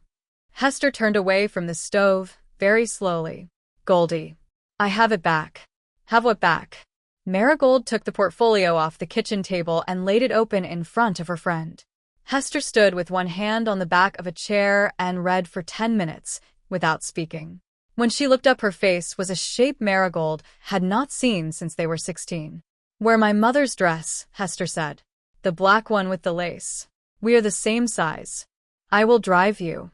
Hester turned away from the stove, very slowly. Goldie. I have it back. Have what back? Marigold took the portfolio off the kitchen table and laid it open in front of her friend. Hester stood with one hand on the back of a chair and read for 10 minutes, without speaking. When she looked up, her face was a shape Marigold had not seen since they were 16. Wear my mother's dress, Hester said. The black one with the lace. We are the same size. I will drive you.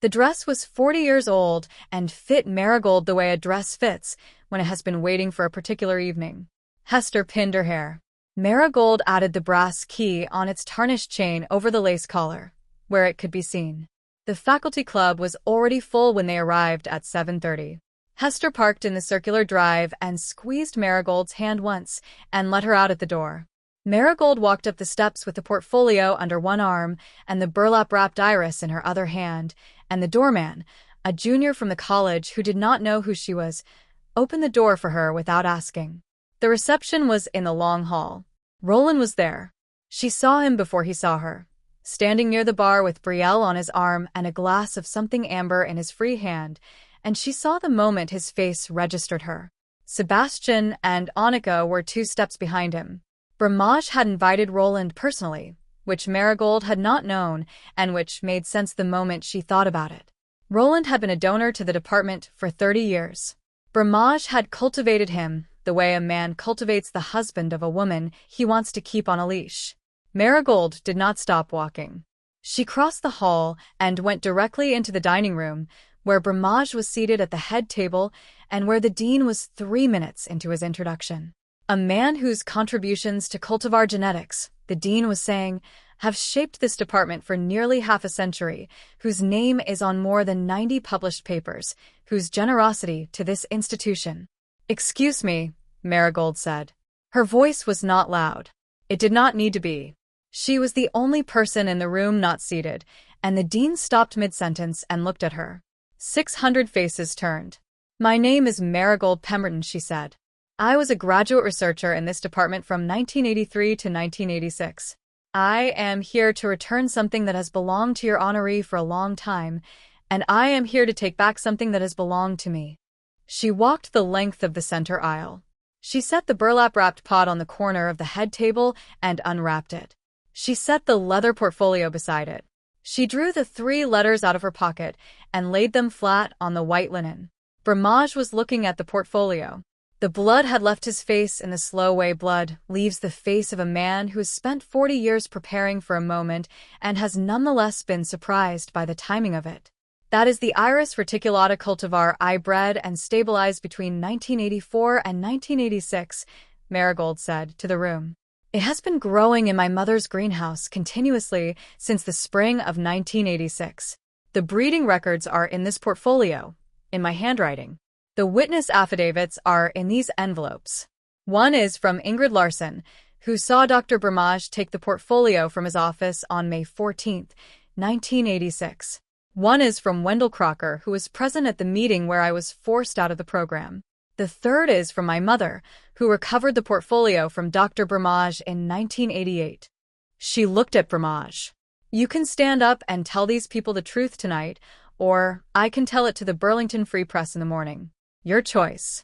The dress was 40 years old and fit Marigold the way a dress fits when it has been waiting for a particular evening. Hester pinned her hair. Marigold added the brass key on its tarnished chain over the lace collar, where it could be seen. The faculty club was already full when they arrived at 7:30. Hester parked in the circular drive and squeezed Marigold's hand once and let her out at the door. Marigold walked up the steps with the portfolio under one arm and the burlap-wrapped iris in her other hand, and the doorman, a junior from the college who did not know who she was, opened the door for her without asking. The reception was in the long hall. Roland was there. She saw him before he saw her, standing near the bar with Brielle on his arm and a glass of something amber in his free hand, and she saw the moment his face registered her. Sebastian and Annika were 2 steps behind him. Bramage had invited Roland personally, which Marigold had not known and which made sense the moment she thought about it. Roland had been a donor to the department for 30 years. Bramage had cultivated him the way a man cultivates the husband of a woman he wants to keep on a leash. Marigold did not stop walking. She crossed the hall and went directly into the dining room, where Bramage was seated at the head table and where the dean was 3 minutes into his introduction. A man whose contributions to cultivar genetics, the dean was saying, have shaped this department for nearly half a century, whose name is on more than 90 published papers, whose generosity to this institution. Excuse me, Marigold said. Her voice was not loud. It did not need to be. She was the only person in the room not seated, and the dean stopped mid-sentence and looked at her. 600 faces turned. My name is Marigold Pemberton, she said. I was a graduate researcher in this department from 1983 to 1986. I am here to return something that has belonged to your honoree for a long time, and I am here to take back something that has belonged to me. She walked the length of the center aisle. She set the burlap-wrapped pot on the corner of the head table and unwrapped it. She set the leather portfolio beside it. She drew the 3 letters out of her pocket and laid them flat on the white linen. Bramage was looking at the portfolio. The blood had left his face in the slow way blood leaves the face of a man who has spent 40 years preparing for a moment and has nonetheless been surprised by the timing of it. That is the Iris reticulata cultivar I bred and stabilized between 1984 and 1986, Marigold said to the room. It has been growing in my mother's greenhouse continuously since the spring of 1986. The breeding records are in this portfolio, in my handwriting. The witness affidavits are in these envelopes. One is from Ingrid Larsen, who saw Dr. Bramage take the portfolio from his office on May 14, 1986. One is from Wendell Crocker, who was present at the meeting where I was forced out of the program. The third is from my mother, who recovered the portfolio from Dr. Bramage in 1988. She looked at Bramage. You can stand up and tell these people the truth tonight, or I can tell it to the Burlington Free Press in the morning. Your choice.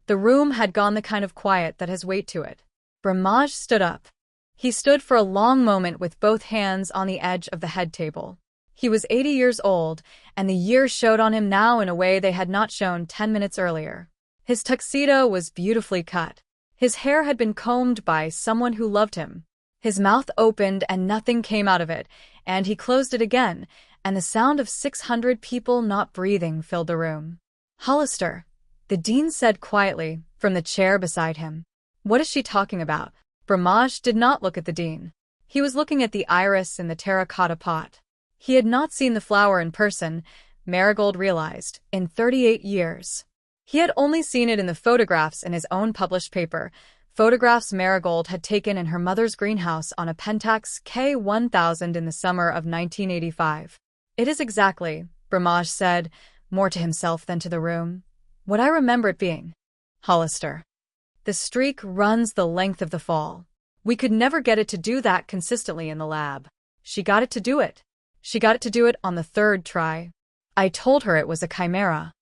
The room had gone the kind of quiet that has weight to it. Bramage stood up. He stood for a long moment with both hands on the edge of the head table. He was 80 years old, and the years showed on him now in a way they had not shown 10 minutes earlier. His tuxedo was beautifully cut. His hair had been combed by someone who loved him. His mouth opened and nothing came out of it, and he closed it again, and the sound of 600 people not breathing filled the room. Hollister, the dean said quietly, from the chair beside him. What is she talking about? Bramage did not look at the dean. He was looking at the iris in the terracotta pot. He had not seen the flower in person, Marigold realized, in 38 years. He had only seen it in the photographs in his own published paper, photographs Marigold had taken in her mother's greenhouse on a Pentax K1000 in the summer of 1985. It is exactly, Bramage said, more to himself than to the room, what I remember it being. Hollister. The streak runs the length of the fall. We could never get it to do that consistently in the lab. She got it to do it. She got it to do it on the third try. I told her it was a chimera.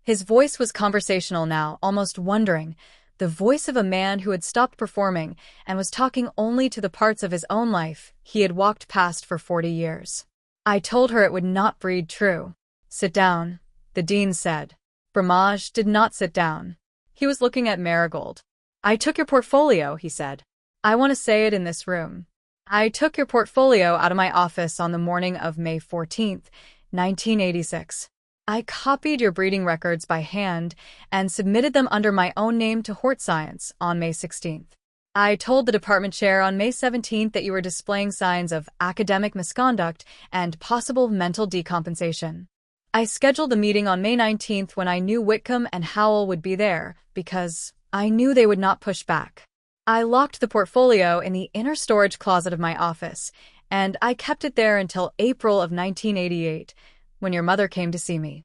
His voice was conversational now, almost wondering, the voice of a man who had stopped performing and was talking only to the parts of his own life he had walked past for 40 years. I told her it would not breed true. Sit down, the dean said. Bramage did not sit down. He was looking at Marigold. I took your portfolio, he said. I want to say it in this room. I took your portfolio out of my office on the morning of May 14th, 1986. I copied your breeding records by hand and submitted them under my own name to Hort Science on May 16th. I told the department chair on May 17th that you were displaying signs of academic misconduct and possible mental decompensation. I scheduled the meeting on May 19th when I knew Whitcomb and Howell would be there because I knew they would not push back. I locked the portfolio in the inner storage closet of my office, and I kept it there until April of 1988, when your mother came to see me.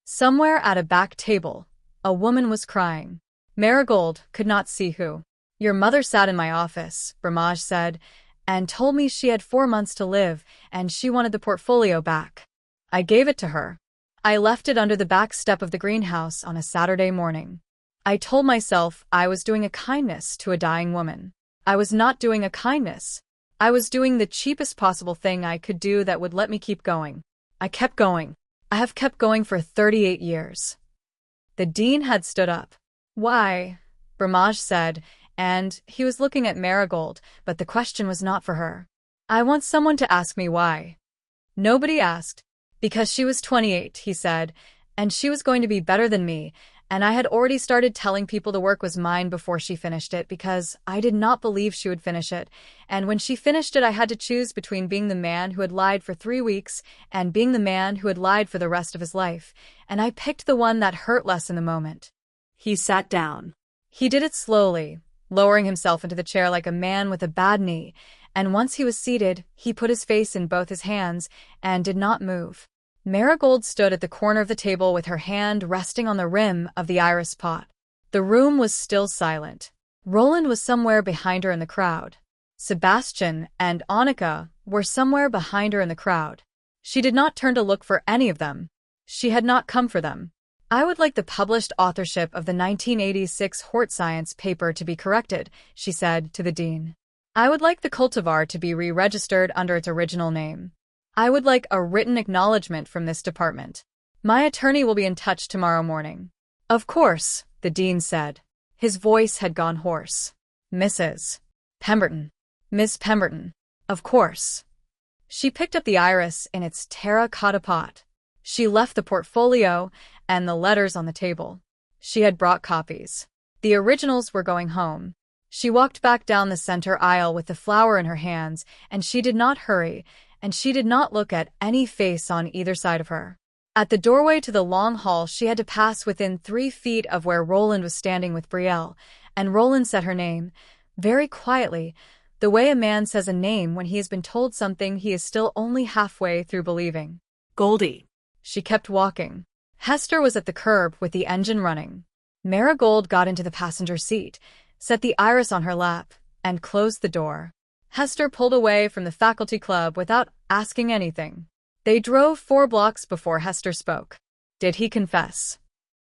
Somewhere at a back table, a woman was crying. Marigold could not see who. Your mother sat in my office, Bramage said, and told me she had 4 months to live and she wanted the portfolio back. I gave it to her. I left it under the back step of the greenhouse on a Saturday morning. I told myself I was doing a kindness to a dying woman. I was not doing a kindness. I was doing the cheapest possible thing I could do that would let me keep going. I kept going. I have kept going for 38 years. The dean had stood up. Why? Bramage said, and he was looking at Marigold, but the question was not for her. I want someone to ask me why. Nobody asked. Because she was 28, he said, and she was going to be better than me, and I had already started telling people the work was mine before she finished it because I did not believe she would finish it, and when she finished it I had to choose between being the man who had lied for 3 weeks and being the man who had lied for the rest of his life, and I picked the one that hurt less in the moment. He sat down. He did it slowly, lowering himself into the chair like a man with a bad knee, and once he was seated, he put his face in both his hands and did not move. Marigold stood at the corner of the table with her hand resting on the rim of the iris pot. The room was still silent. Roland was somewhere behind her in the crowd. Sebastian and Annika were somewhere behind her in the crowd. She did not turn to look for any of them. She had not come for them. I would like the published authorship of the 1986 Hort Science paper to be corrected, she said to the dean. I would like the cultivar to be re-registered under its original name. I would like a written acknowledgement from this department. My attorney will be in touch tomorrow morning. Of course, the dean said. His voice had gone hoarse. Mrs. Pemberton. Miss Pemberton. Of course. She picked up the iris in its terracotta pot. She left the portfolio and the letters on the table. She had brought copies. The originals were going home. She walked back down the center aisle with the flower in her hands, and she did not hurry, and she did not look at any face on either side of her. At the doorway to the long hall she had to pass within 3 feet of where Roland was standing with Brielle, and Roland said her name, very quietly, the way a man says a name when he has been told something he is still only halfway through believing. Goldie. She kept walking. Hester was at the curb with the engine running. Marigold got into the passenger seat, set the iris on her lap, and closed the door. Hester pulled away from the faculty club without asking anything. They drove 4 blocks before Hester spoke. Did he confess?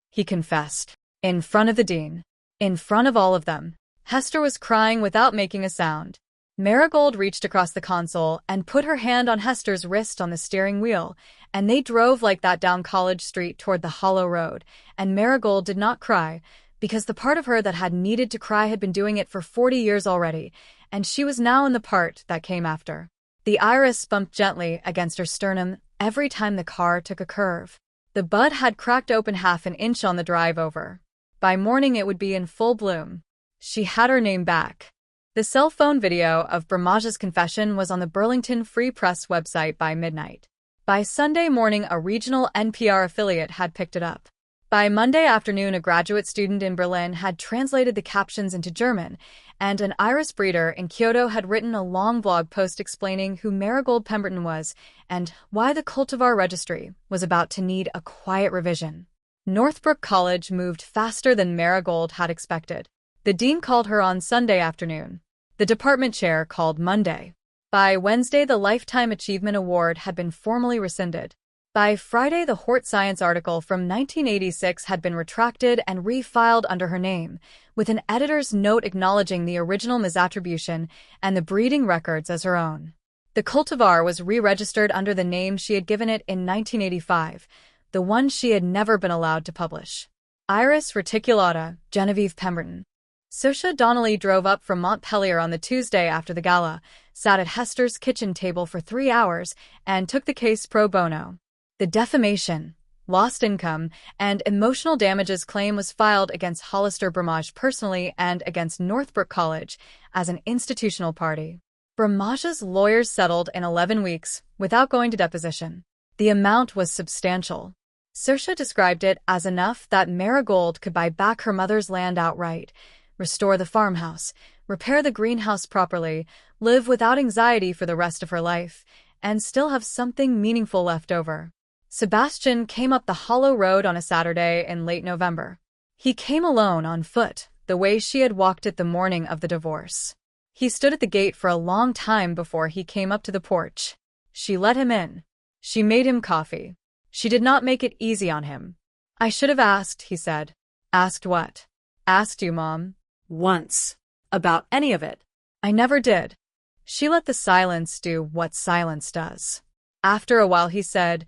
He confessed. In front of the dean. In front of all of them. Hester was crying without making a sound. Marigold reached across the console and put her hand on Hester's wrist on the steering wheel, and they drove like that down College Street toward the Hollow Road, and Marigold did not cry, because the part of her that had needed to cry had been doing it for 40 years already, and she was now in the part that came after. The iris bumped gently against her sternum every time the car took a curve. The bud had cracked open half an inch on the drive over. By morning it would be in full bloom. She had her name back. The cell phone video of Bramage's confession was on the Burlington Free Press website by midnight. By Sunday morning a regional NPR affiliate had picked it up. By Monday afternoon, a graduate student in Berlin had translated the captions into German, and an iris breeder in Kyoto had written a long blog post explaining who Marigold Pemberton was and why the cultivar registry was about to need a quiet revision. Northbrook College moved faster than Marigold had expected. The dean called her on Sunday afternoon. The department chair called Monday. By Wednesday, the Lifetime Achievement Award had been formally rescinded. By Friday, the Hort Science article from 1986 had been retracted and refiled under her name, with an editor's note acknowledging the original misattribution and the breeding records as her own. The cultivar was re-registered under the name she had given it in 1985, the one she had never been allowed to publish. Iris reticulata, Genevieve Pemberton. Saoirse Donnelly drove up from Montpellier on the Tuesday after the gala, sat at Hester's kitchen table for 3 hours, and took the case pro bono. The defamation, lost income, and emotional damages claim was filed against Hollister Bromage personally and against Northbrook College as an institutional party. Bromage's lawyers settled in 11 weeks without going to deposition. The amount was substantial. Saoirse described it as enough that Marigold could buy back her mother's land outright, restore the farmhouse, repair the greenhouse properly, live without anxiety for the rest of her life, and still have something meaningful left over. Sebastian came up the Hollow Road on a Saturday in late November. He came alone on foot, the way she had walked it the morning of the divorce. He stood at the gate for a long time before he came up to the porch. She let him in. She made him coffee. She did not make it easy on him. "I should have asked," he said. "Asked what?" "Asked you, Mom." Once. About any of it. "I never did." She let the silence do what silence does. After a while he said,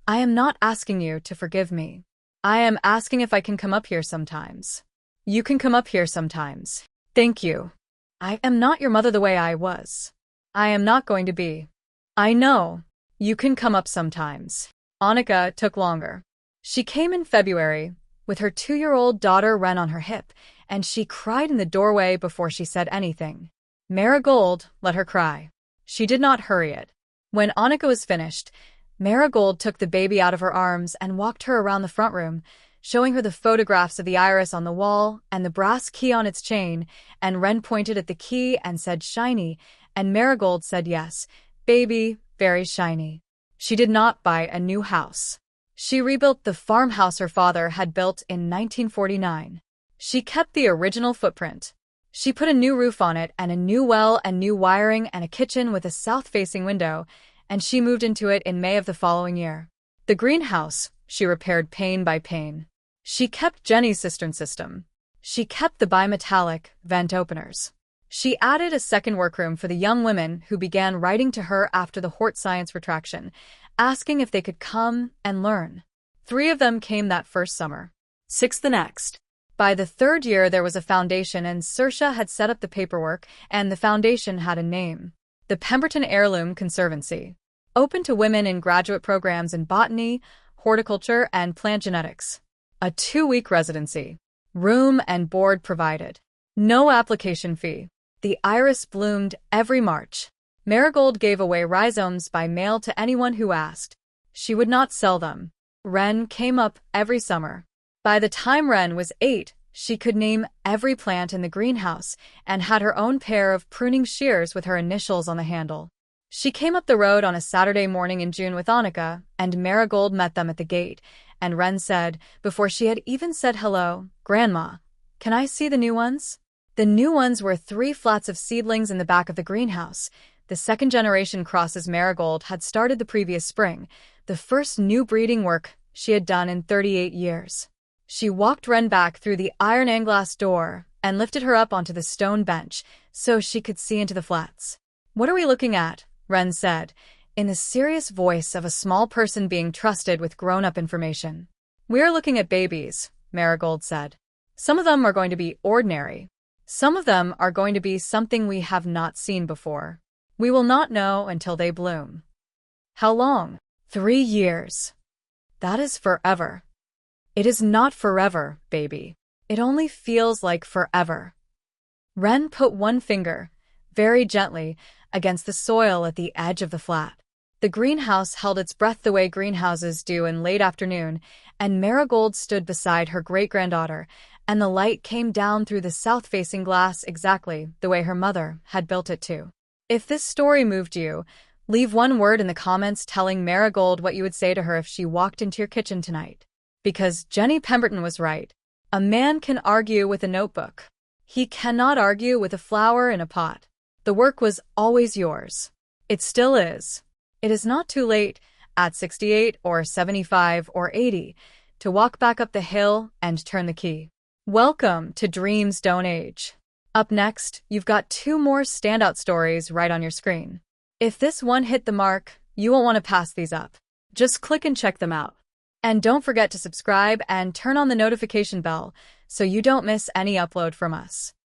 "I am not asking you to forgive me. I am asking if I can come up here sometimes." "You can come up here sometimes. Thank you. I am not your mother the way I was. I am not going to be." "I know. You can come up sometimes." Annika took longer. She came in February, with her 2-year-old daughter Wren on her hip, and she cried in the doorway before she said anything. Marigold let her cry. She did not hurry it. When Annika was finished, Marigold took the baby out of her arms and walked her around the front room, showing her the photographs of the iris on the wall and the brass key on its chain, and Wren pointed at the key and said shiny, and Marigold said yes, baby, very shiny. She did not buy a new house. She rebuilt the farmhouse her father had built in 1949. She kept the original footprint. She put a new roof on it and a new well and new wiring and a kitchen with a south-facing window, and she moved into it in May of the following year. The greenhouse, she repaired pane by pane. She kept Gennie's cistern system. She kept the bimetallic vent openers. She added a second workroom for the young women who began writing to her after the Hort Science retraction, asking if they could come and learn. 3 of them came that first summer. 6 the next. By the 3rd year, there was a foundation, and Saoirse had set up the paperwork, and the foundation had a name. The Pemberton Heirloom Conservancy. Open to women in graduate programs in botany, horticulture, and plant genetics. A 2-week residency. Room and board provided. No application fee. The iris bloomed every March. Marigold gave away rhizomes by mail to anyone who asked. She would not sell them. Wren came up every summer. By the time Wren was 8, she could name every plant in the greenhouse and had her own pair of pruning shears with her initials on the handle. She came up the road on a Saturday morning in June with Annika, and Marigold met them at the gate, and Wren said, before she had even said hello, "Grandma, can I see the new ones?" The new ones were 3 flats of seedlings in the back of the greenhouse. The second-generation crosses Marigold had started the previous spring, the first new breeding work she had done in 38 years. She walked Wren back through the iron and glass door and lifted her up onto the stone bench so she could see into the flats. "What are we looking at?" Wren said, in the serious voice of a small person being trusted with grown-up information. "We are looking at babies," Marigold said. "Some of them are going to be ordinary. Some of them are going to be something we have not seen before. We will not know until they bloom." "How long?" 3 years. "That is forever." "It is not forever, baby. It only feels like forever." Wren put one finger, very gently, against the soil at the edge of the flat. The greenhouse held its breath the way greenhouses do in late afternoon, and Marigold stood beside her great-granddaughter, and the light came down through the south-facing glass exactly the way her mother had built it to. If this story moved you, leave one word in the comments telling Marigold what you would say to her if she walked into your kitchen tonight. Because Gennie Pemberton was right. A man can argue with a notebook. He cannot argue with a flower in a pot. The work was always yours. It still is. It is not too late, at 68 or 75 or 80, to walk back up the hill and turn the key. Welcome to Dreams Don't Age. Up next, you've got 2 more standout stories right on your screen. If this one hit the mark, you won't want to pass these up. Just click and check them out. And don't forget to subscribe and turn on the notification bell so you don't miss any upload from us.